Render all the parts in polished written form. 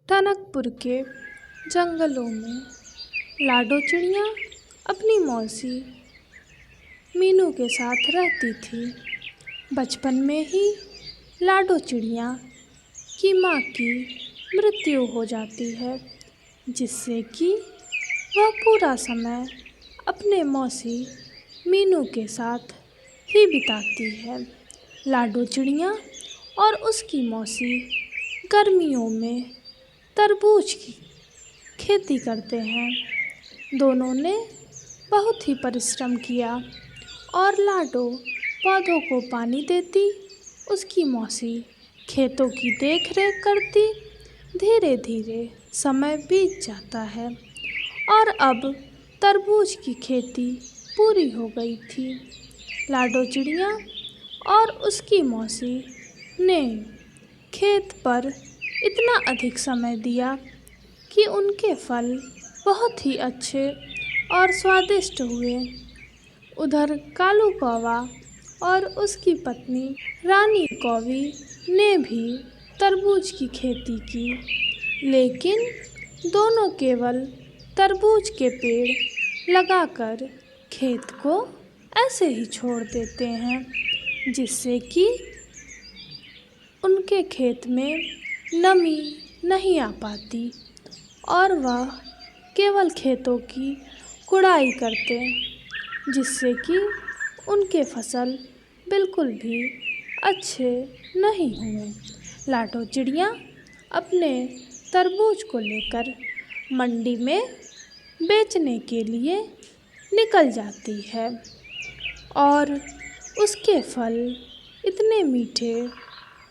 टनकपुर के जंगलों में लाडो चिड़िया अपनी मौसी मीनू के साथ रहती थी। बचपन में ही लाडो चिड़िया की माँ की मृत्यु हो जाती है, जिससे कि वह पूरा समय अपने मौसी मीनू के साथ ही बिताती है। लाडो चिड़िया और उसकी मौसी गर्मियों में तरबूज की खेती करते हैं। दोनों ने बहुत ही परिश्रम किया और लाडो पौधों को पानी देती, उसकी मौसी खेतों की देखरेख करती। धीरे धीरे समय बीत जाता है और अब तरबूज की खेती पूरी हो गई थी। लाडो चिड़िया और उसकी मौसी ने खेत पर इतना अधिक समय दिया कि उनके फल बहुत ही अच्छे और स्वादिष्ट हुए। उधर कालू कौवा और उसकी पत्नी रानी कौवी ने भी तरबूज की खेती की, लेकिन दोनों केवल तरबूज के पेड़ लगाकर खेत को ऐसे ही छोड़ देते हैं, जिससे कि उनके खेत में नमी नहीं आ पाती और वह केवल खेतों की गुड़ाई करते, जिससे कि उनके फसल बिल्कुल भी अच्छे नहीं हुए। लाडो चिड़िया अपने तरबूज को लेकर मंडी में बेचने के लिए निकल जाती है और उसके फल इतने मीठे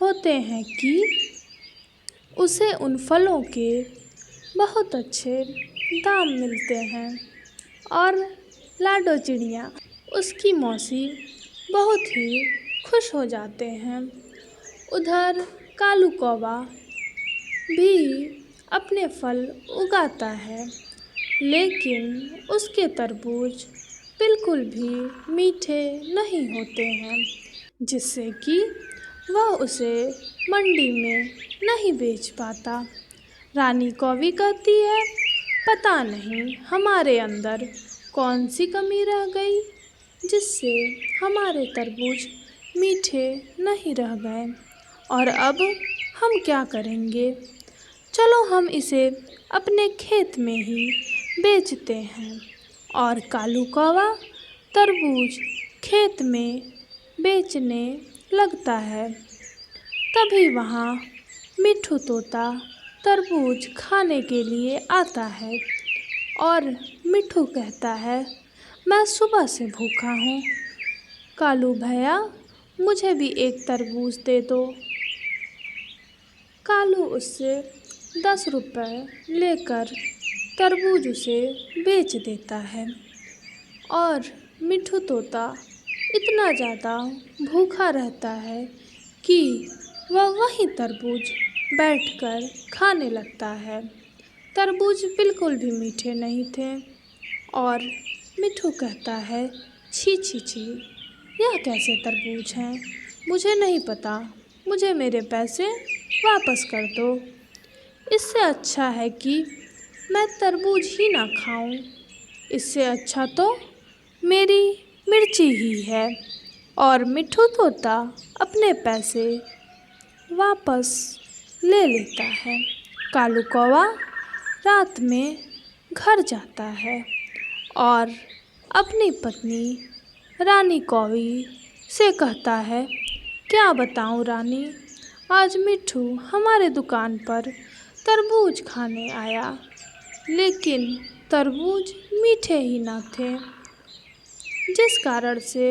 होते हैं कि उसे उन फलों के बहुत अच्छे दाम मिलते हैं और लाडो चिड़िया उसकी मौसी बहुत ही खुश हो जाते हैं। उधर कालू कौवा भी अपने फल उगाता है, लेकिन उसके तरबूज बिल्कुल भी मीठे नहीं होते हैं, जिससे कि वह उसे मंडी में नहीं बेच पाता। रानी कौवी कहती है, पता नहीं हमारे अंदर कौन सी कमी रह गई जिससे हमारे तरबूज मीठे नहीं रह गए और अब हम क्या करेंगे। चलो हम इसे अपने खेत में ही बेचते हैं। और कालू कौवा तरबूज खेत में बेचने लगता है। तभी वहाँ मिट्ठू तोता तरबूज खाने के लिए आता है और मिट्ठू कहता है, मैं सुबह से भूखा हूँ, कालू भैया मुझे भी एक तरबूज दे दो। कालू उससे 10 रुपये लेकर तरबूज उसे बेच देता है और मिट्ठू तोता इतना ज़्यादा भूखा रहता है कि वह वहीं तरबूज बैठकर खाने लगता है। तरबूज बिल्कुल भी मीठे नहीं थे और मिट्ठू कहता है, छी छी छी, यह कैसे तरबूज हैं, मुझे नहीं पता, मुझे मेरे पैसे वापस कर दो। इससे अच्छा है कि मैं तरबूज ही ना खाऊं, इससे अच्छा तो मेरी मिर्ची ही है। और मिट्ठू तोता अपने पैसे वापस ले लेता है। कालू कौवा रात में घर जाता है और अपनी पत्नी रानी कौवी से कहता है, क्या बताऊं रानी, आज मिट्ठू हमारे दुकान पर तरबूज खाने आया, लेकिन तरबूज मीठे ही ना थे, जिस कारण से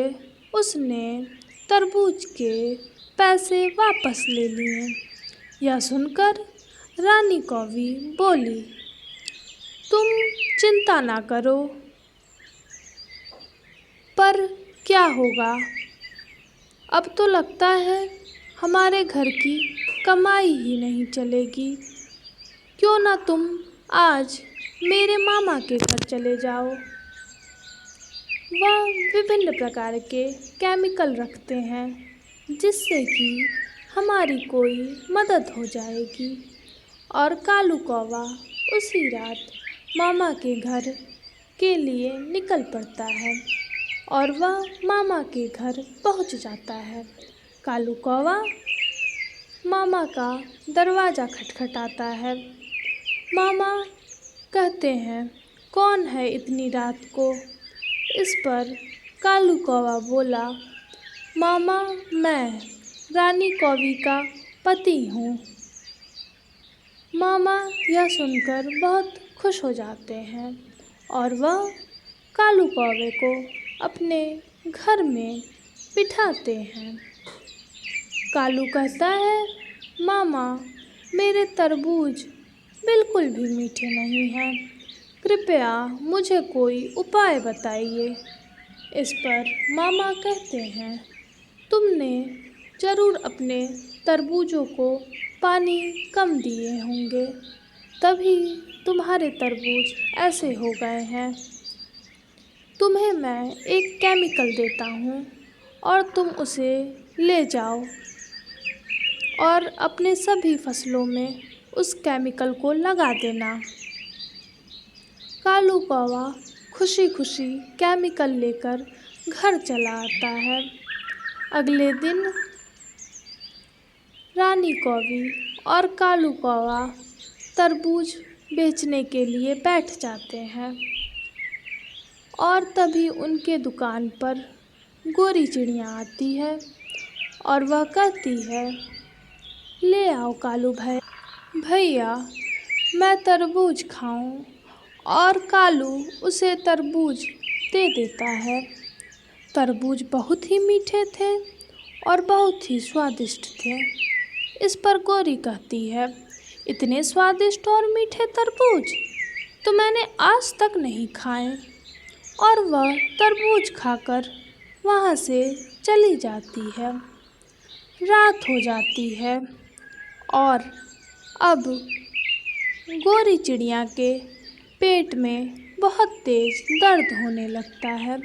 उसने तरबूज के पैसे वापस ले लिए। यह सुनकर रानी कौवी बोली, तुम चिंता ना करो, पर क्या होगा, अब तो लगता है हमारे घर की कमाई ही नहीं चलेगी। क्यों ना तुम आज मेरे मामा के घर चले जाओ, वह विभिन्न प्रकार के केमिकल रखते हैं जिससे कि हमारी कोई मदद हो जाएगी। और कालू कौवा उसी रात मामा के घर के लिए निकल पड़ता है और वह मामा के घर पहुंच जाता है। कालू कौवा मामा का दरवाज़ा खटखटाता है। मामा कहते हैं, कौन है इतनी रात को? इस पर कालू कौवा बोला, मामा मैं रानी कौवी का पति हूँ। मामा यह सुनकर बहुत खुश हो जाते हैं और वह कालू कौवे को अपने घर में बिठाते हैं। कालू कहता है, मामा मेरे तरबूज बिल्कुल भी मीठे नहीं हैं, कृपया मुझे कोई उपाय बताइए। इस पर मामा कहते हैं, तुमने ज़रूर अपने तरबूजों को पानी कम दिए होंगे, तभी तुम्हारे तरबूज ऐसे हो गए हैं। तुम्हें मैं एक केमिकल देता हूँ और तुम उसे ले जाओ और अपने सभी फसलों में उस केमिकल को लगा देना। कालू कौवा खुशी खुशी केमिकल लेकर घर चला आता है। अगले दिन रानी कौवी और कालू कौवा तरबूज बेचने के लिए बैठ जाते हैं और तभी उनके दुकान पर गोरी चिड़िया आती है और वह कहती है, ले आओ कालू भैया मैं तरबूज खाऊं। और कालू उसे तरबूज दे देता है। तरबूज बहुत ही मीठे थे और बहुत ही स्वादिष्ट थे। इस पर गोरी कहती है, इतने स्वादिष्ट और मीठे तरबूज तो मैंने आज तक नहीं खाए। और वह तरबूज खाकर वहाँ से चली जाती है। रात हो जाती है और अब गोरी चिड़िया के पेट में बहुत तेज दर्द होने लगता है।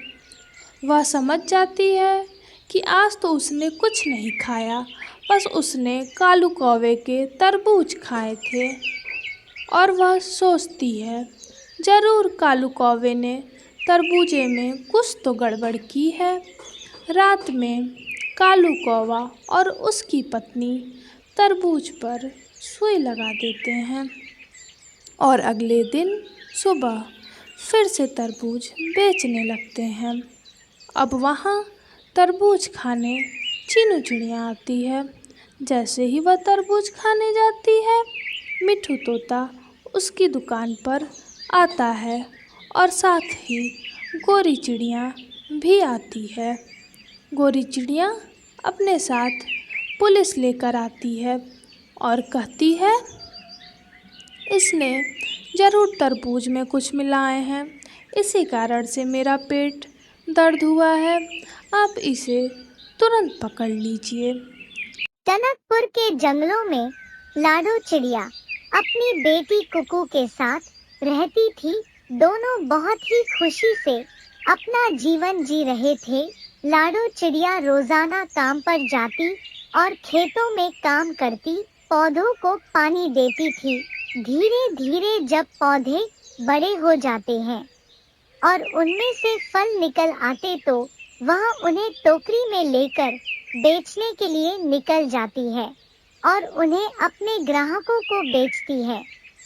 वह समझ जाती है कि आज तो उसने कुछ नहीं खाया, बस उसने कालू कौवे के तरबूज खाए थे। और वह सोचती है, ज़रूर कालू कौवे ने तरबूजे में कुछ तो गड़बड़ की है। रात में कालू कौवा और उसकी पत्नी तरबूज पर सुई लगा देते हैं और अगले दिन सुबह फिर से तरबूज बेचने लगते हैं। अब वहाँ तरबूज खाने चीनू चिड़िया आती है। जैसे ही वह तरबूज खाने जाती है, मिठू तोता उसकी दुकान पर आता है और साथ ही गोरी चिड़िया भी आती है। गोरी चिड़िया अपने साथ पुलिस लेकर आती है और कहती है, इसने ज़रूर तरबूज में कुछ मिलाए हैं, इसी कारण से मेरा पेट दर्द हुआ है, आप इसे तुरंत पकड़ लीजिए। टनकपुर के जंगलों में लाडो चिड़िया अपनी बेटी कुकू के साथ रहती थी। दोनों बहुत ही खुशी से अपना जीवन जी रहे थे। लाडो चिड़िया रोजाना काम पर जाती और खेतों में काम करती, पौधों को पानी देती थी। धीरे धीरे जब पौधे बड़े हो जाते हैं और उनमें से फल निकल आते तो वह उन्हें टोकरी में लेकर बेचने के लिए निकल जाती है और उन्हें अपने ग्राहकों को बेचती है।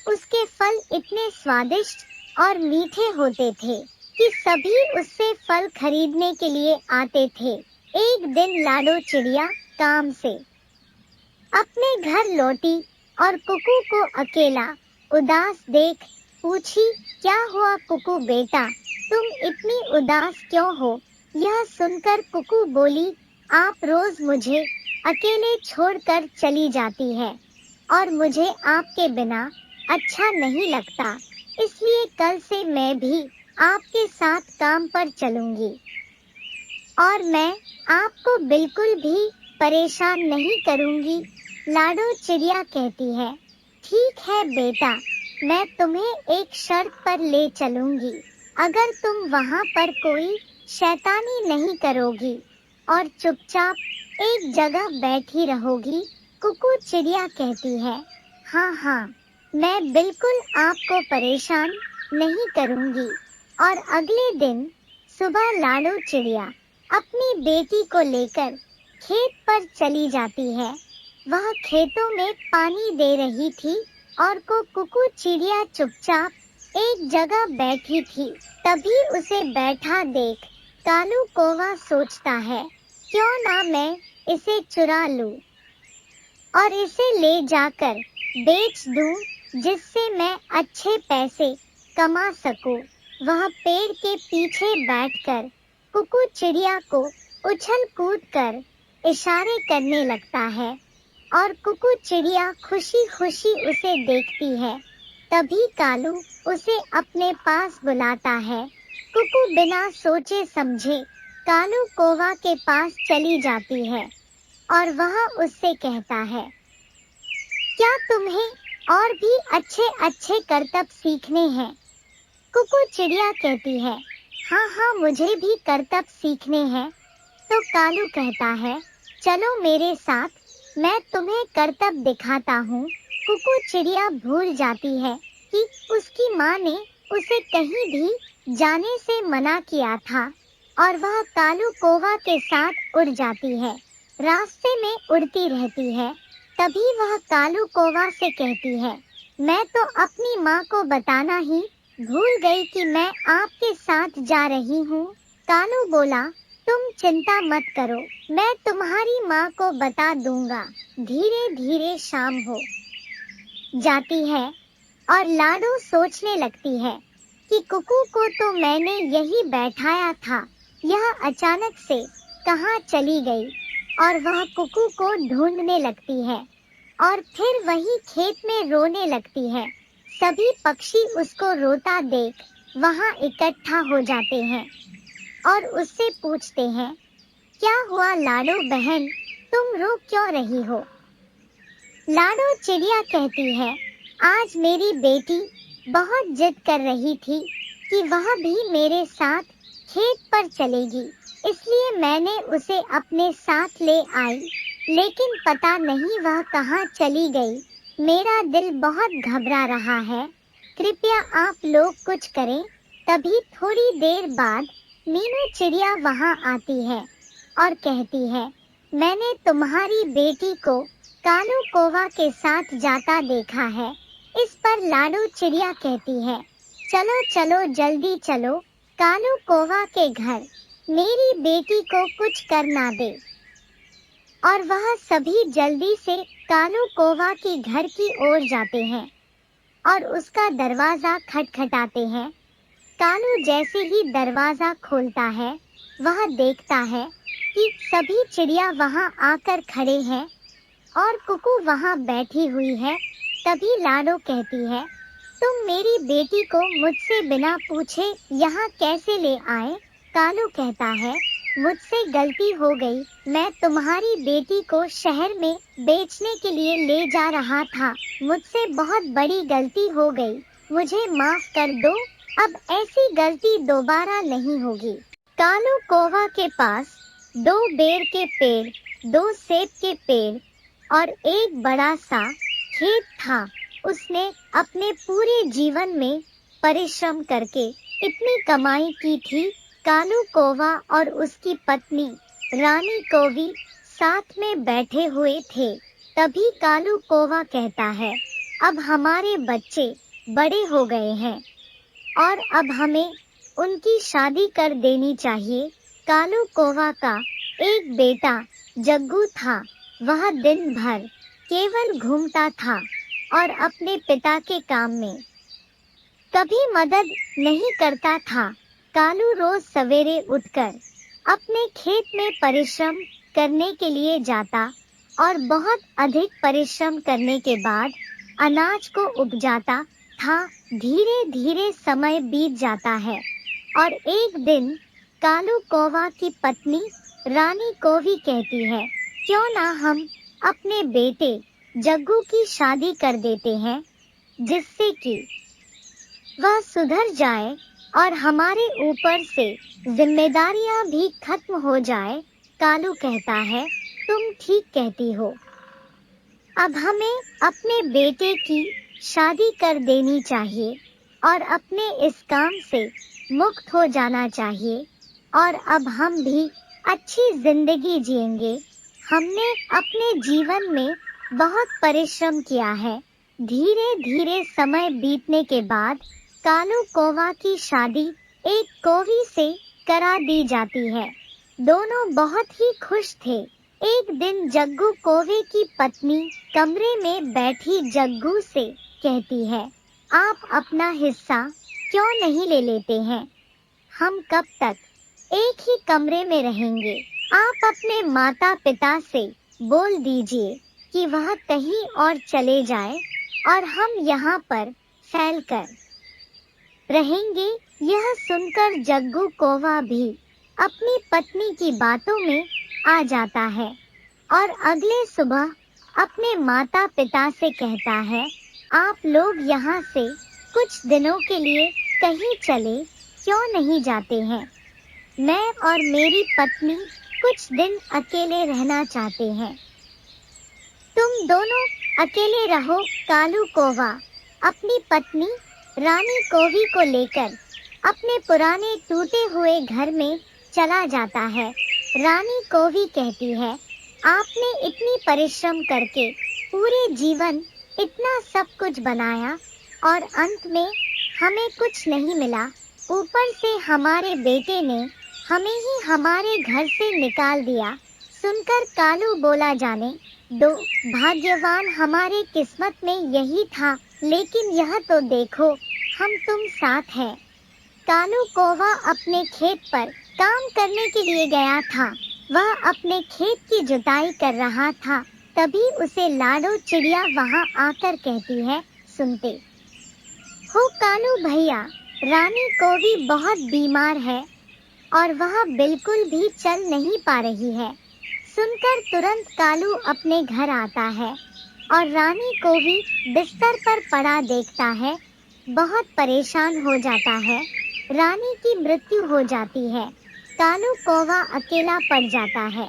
उसके फल इतने स्वादिष्ट और मीठे होते थे कि सभी उससे फल खरीदने के लिए आते थे। एक दिन लाडो चिड़िया काम से अपने घर लौटी और कुकू को अकेला उदास देख पूछी, क्या हुआ कुकू बेटा, तुम इतनी उदास क्यों हो? यह सुनकर कुकू बोली, आप रोज मुझे अकेले छोड़कर चली जाती है और मुझे आपके बिना अच्छा नहीं लगता, इसलिए कल से मैं भी आपके साथ काम पर चलूंगी और मैं आपको बिल्कुल भी परेशान नहीं करूंगी। लाडो चिड़िया कहती है, ठीक है बेटा, मैं तुम्हें एक शर्त पर ले चलूंगी। अगर तुम वहाँ पर कोई शैतानी नहीं करोगी और चुपचाप एक जगह बैठी रहोगी। कुकू चिड़िया कहती है, हाँ हाँ मैं बिल्कुल आपको परेशान नहीं करूंगी। और अगले दिन सुबह लाडो चिड़िया अपनी बेटी को लेकर खेत पर चली जाती है। वह खेतों में पानी दे रही थी और कुकू चिड़िया चुपचाप एक जगह बैठी थी। तभी उसे बैठा देख कालू कौवा सोचता है, क्यों ना मैं इसे चुरा लूं और इसे ले जाकर बेच दूं, जिससे मैं अच्छे पैसे कमा सकूं। वह पेड़ के पीछे बैठकर कुकू चिड़िया को उछल कूद कर इशारे करने लगता है और कुकू चिड़िया खुशी खुशी उसे देखती है। तभी कालू उसे अपने पास बुलाता है। कुकू बिना सोचे समझे कालू कौवा के पास चली जाती है और वह उससे कहता है, क्या तुम्हें और भी अच्छे अच्छे करतब सीखने हैं? कुकू चिड़िया कहती है, हाँ हाँ, मुझे भी करतब सीखने हैं। तो कालू कहता है, चलो मेरे साथ, मैं तुम्हें करतब दिखाता हूँ। कुकू चिड़िया भूल जाती है कि उसकी माँ ने उसे कहीं भी जाने से मना किया था और वह कालू कौवा के साथ उड़ जाती है। रास्ते में उड़ती रहती है। तभी वह कालू कौवा से कहती है, मैं तो अपनी माँ को बताना ही भूल गई कि मैं आपके साथ जा रही हूँ। कालू बोला, तुम चिंता मत करो, मैं तुम्हारी माँ को बता दूंगा। धीरे धीरे शाम हो जाती है और लाडो सोचने लगती है कि कुकू को तो मैंने यही बैठाया था, यह अचानक से कहाँ चली गई। और वह कुकू को ढूंढने लगती है और फिर वही खेत में रोने लगती है। सभी पक्षी उसको रोता देख वहाँ इकट्ठा हो जाते हैं और उससे पूछते हैं, क्या हुआ लाडो बहन, तुम रो क्यों रही हो? लाडो चिड़िया कहती है, आज मेरी बेटी बहुत जिद कर रही थी कि वह भी मेरे साथ खेत पर चलेगी, इसलिए मैंने उसे अपने साथ ले आई, लेकिन पता नहीं वह कहाँ चली गई। मेरा दिल बहुत घबरा रहा है, कृपया आप लोग कुछ करें। तभी थोड़ी देर बाद मीनू चिड़िया वहाँ आती है और कहती है, मैंने तुम्हारी बेटी को कालू कौवा के साथ जाता देखा है। इस पर लाडो चिड़िया कहती है, चलो चलो जल्दी चलो कालू कौवा के घर, मेरी बेटी को कुछ कर ना दे। और वह सभी जल्दी से कालू कौवा के घर की ओर जाते हैं और उसका दरवाजा खटखटाते हैं। कालू जैसे ही दरवाजा खोलता है, वह देखता है कि सभी चिड़िया वहां आकर खड़े हैं और कुकू वहां बैठी हुई है। तभी लाडो कहती है, तुम मेरी बेटी को मुझसे बिना पूछे यहाँ कैसे ले आए? कालू कहता है, मुझसे गलती हो गई, मैं तुम्हारी बेटी को शहर में बेचने के लिए ले जा रहा था, मुझसे बहुत बड़ी गलती हो गई, मुझे माफ कर दो, अब ऐसी गलती दोबारा नहीं होगी। कालू कौवा के पास 2 बेर के पेड़, 2 सेब के पेड़ और एक बड़ा सा खेत था। उसने अपने पूरे जीवन में परिश्रम करके इतनी कमाई की थी। कालू कौवा और उसकी पत्नी रानी कौवी साथ में बैठे हुए थे। तभी कालू कौवा कहता है, अब हमारे बच्चे बड़े हो गए हैं और अब हमें उनकी शादी कर देनी चाहिए। कालू कौवा का एक बेटा जग्गू था। वह दिन भर केवल घूमता था और अपने पिता के काम में कभी मदद नहीं करता था। कालू रोज सवेरे उठकर अपने खेत में परिश्रम करने के लिए जाता और बहुत अधिक परिश्रम करने के बाद अनाज को उपजाता था। धीरे धीरे समय बीत जाता है और एक दिन कालू कौवा की पत्नी रानी कौवी कहती है, क्यों ना हम अपने बेटे जग्गू की शादी कर देते हैं, जिससे कि वह सुधर जाए और हमारे ऊपर से जिम्मेदारियां भी खत्म हो जाए। कालू कहता है, तुम ठीक कहती हो, अब हमें अपने बेटे की शादी कर देनी चाहिए और अपने इस काम से मुक्त हो जाना चाहिए और अब हम भी अच्छी जिंदगी जिएंगे। हमने अपने जीवन में बहुत परिश्रम किया है। धीरे धीरे समय बीतने के बाद कालू कौवा की शादी एक कौवी से करा दी जाती है। दोनों बहुत ही खुश थे। एक दिन जग्गू कौवे की पत्नी कमरे में बैठी जग्गू से कहती है, आप अपना हिस्सा क्यों नहीं ले लेते हैं? हम कब तक एक ही कमरे में रहेंगे? आप अपने माता पिता से बोल दीजिए कि वह कहीं और चले जाए और हम यहाँ पर फैल कर रहेंगे। यह सुनकर जग्गू कौवा भी अपनी पत्नी की बातों में आ जाता है और अगले सुबह अपने माता पिता से कहता है, आप लोग यहाँ से कुछ दिनों के लिए कहीं चले क्यों नहीं जाते हैं? मैं और मेरी पत्नी कुछ दिन अकेले रहना चाहते हैं। तुम दोनों अकेले रहो। कालू कौवा अपनी पत्नी रानी कौवी को लेकर अपने पुराने टूटे हुए घर में चला जाता है। रानी कौवी कहती है, आपने इतनी परिश्रम करके पूरे जीवन इतना सब कुछ बनाया और अंत में हमें कुछ नहीं मिला। ऊपर से हमारे बेटे ने हमें ही हमारे घर से निकाल दिया। सुनकर कालू बोला, जाने दो, भाग्यवान हमारे किस्मत में यही था, लेकिन यह तो देखो हम तुम साथ हैं। कालू कौवा अपने खेत पर काम करने के लिए गया था। वह अपने खेत की जुताई कर रहा था। तभी उसे लाडो चिड़िया वहां आकर कहती है, सुनते हो कालू भैया, रानी कौवी बहुत बीमार है और वह बिल्कुल भी चल नहीं पा रही है। सुनकर तुरंत कालू अपने घर आता है और रानी कौवी बिस्तर पर पड़ा देखता है। बहुत परेशान हो जाता है। रानी की मृत्यु हो जाती है। कालू कौवा अकेला पड़ जाता है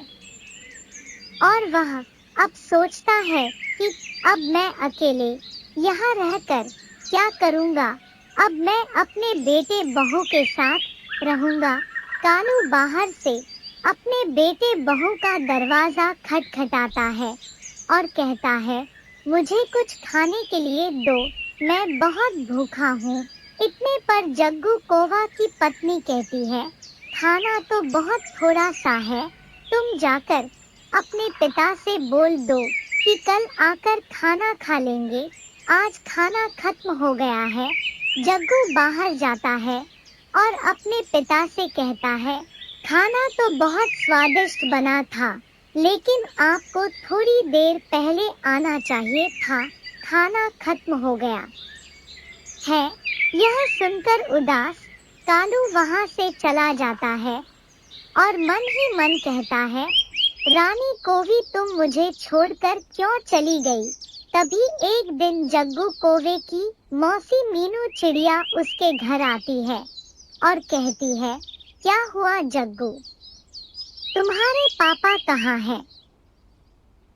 और वह अब सोचता है कि अब मैं अकेले यहाँ रहकर क्या करूँगा? अब मैं अपने बेटे बहू के साथ रहूँगा। कालू बाहर से अपने बेटे बहू का दरवाजा खटखटाता है और कहता है, मुझे कुछ खाने के लिए दो, मैं बहुत भूखा हूँ। इतने पर जग्गू कौवा की पत्नी कहती है, खाना तो बहुत थोड़ा सा है, तुम जाकर अपने पिता से बोल दो कि कल आकर खाना खा लेंगे, आज खाना खत्म हो गया है। जग्गू बाहर जाता है और अपने पिता से कहता है, खाना तो बहुत स्वादिष्ट बना था, लेकिन आपको थोड़ी देर पहले आना चाहिए था, खाना खत्म हो गया है। यह सुनकर उदास कालू वहां से चला जाता है और मन ही मन कहता है, रानी कौवी तुम मुझे छोड़कर क्यों चली गई? तभी एक दिन जग्गू कौवे की मौसी मीनू चिड़िया उसके घर आती है और कहती है, क्या हुआ जग्गू, तुम्हारे पापा कहाँ हैं?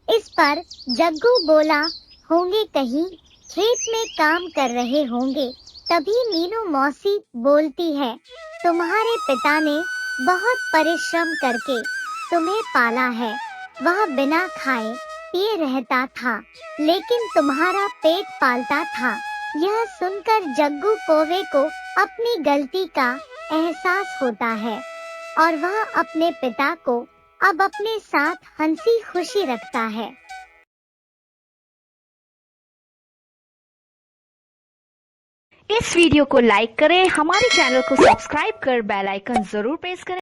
इस पर जग्गू बोला, होंगे कहीं खेत में काम कर रहे होंगे। तभी मीनू मौसी बोलती है, तुम्हारे पिता ने बहुत परिश्रम करके तुम्हें पाला है। वह बिना खाए पिए रहता था, लेकिन तुम्हारा पेट पालता था। यह सुनकर जग्गू कौवे को अपनी गलती का एहसास होता है और वह अपने पिता को अब अपने साथ हंसी खुशी रखता है। इस वीडियो को लाइक करें, हमारे चैनल को सब्सक्राइब कर बेल आइकन जरूर प्रेस करें।